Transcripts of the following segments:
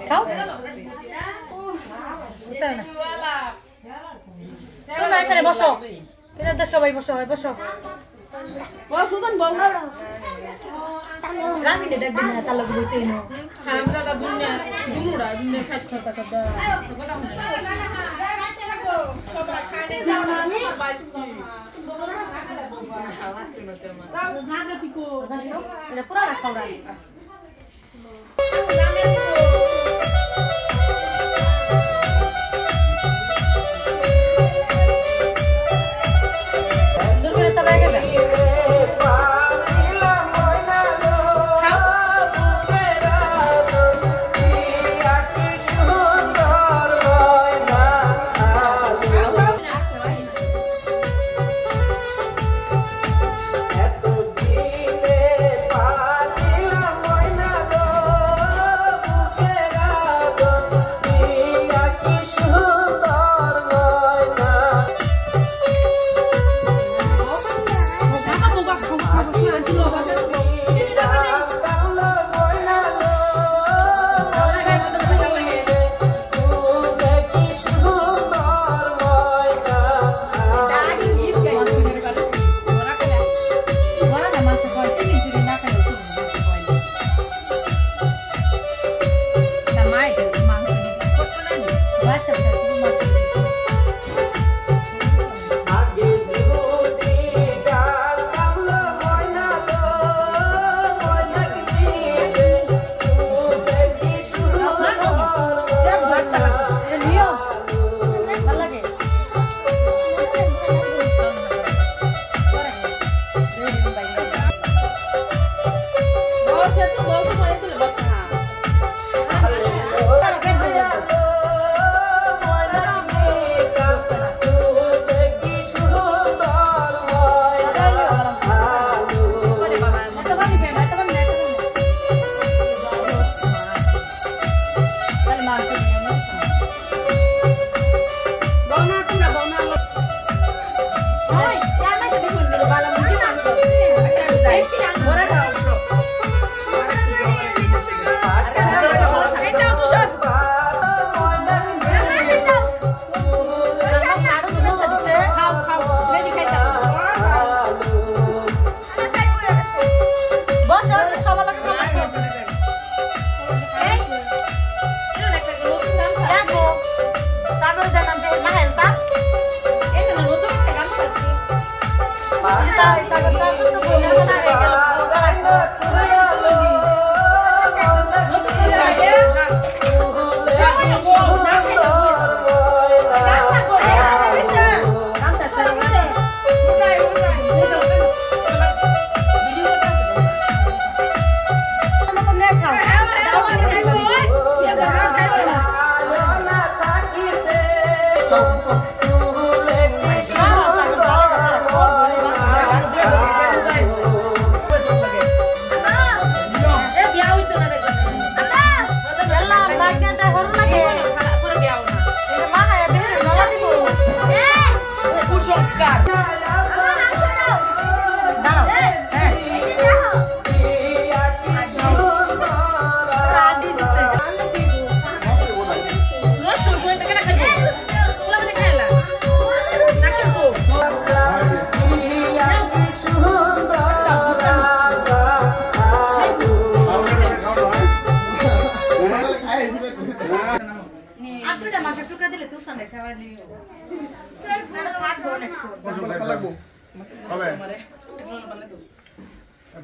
খাও তোমরা এখানে বসো এখানে সবাই বসো বসো সুতন বল রামিনে ডাকবে না তালা বইতে নো হারাম দাদা দুনিয়া দুনুড়া দুনিয়া খাচ্ছ টাকা দা তো কথা শুনে সব খানে যাও এটা পুরা না খাওয়া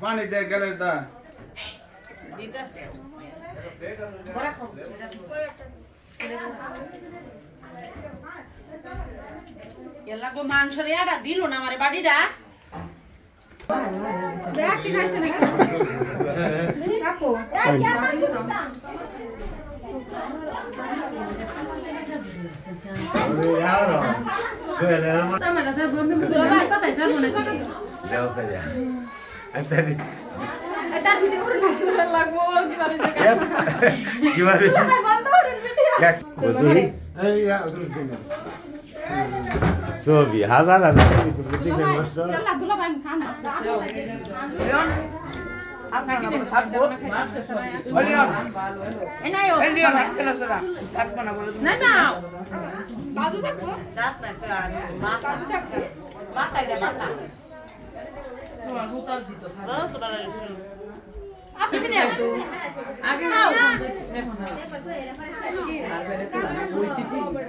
पानी दे गले दा ಎಲ್ಲ ಗೋ ಮಾಂಸರಿ ಯಾಡ ದಿಲು ನಾ ಮಾರೆ ಬಾಡಿಡಾ ಬ್ಯಾಟಿ ಕಾಯ್ಸನೆ ಕಾಕೋ अरे यार सुहेला टमाटर सर बम्बे मुदरा बाई पता है सर होने जाओ सर यार अंतरी ভিডিও করে নাচতে লাগবো কি বারে বন্ধ করে ভিডিও क्या कोई এই ইয়া উধর দিন ছবি হাজার হাজার ছবি তুলতে ঠিক না নষ্ট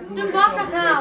তুমি বসা খাও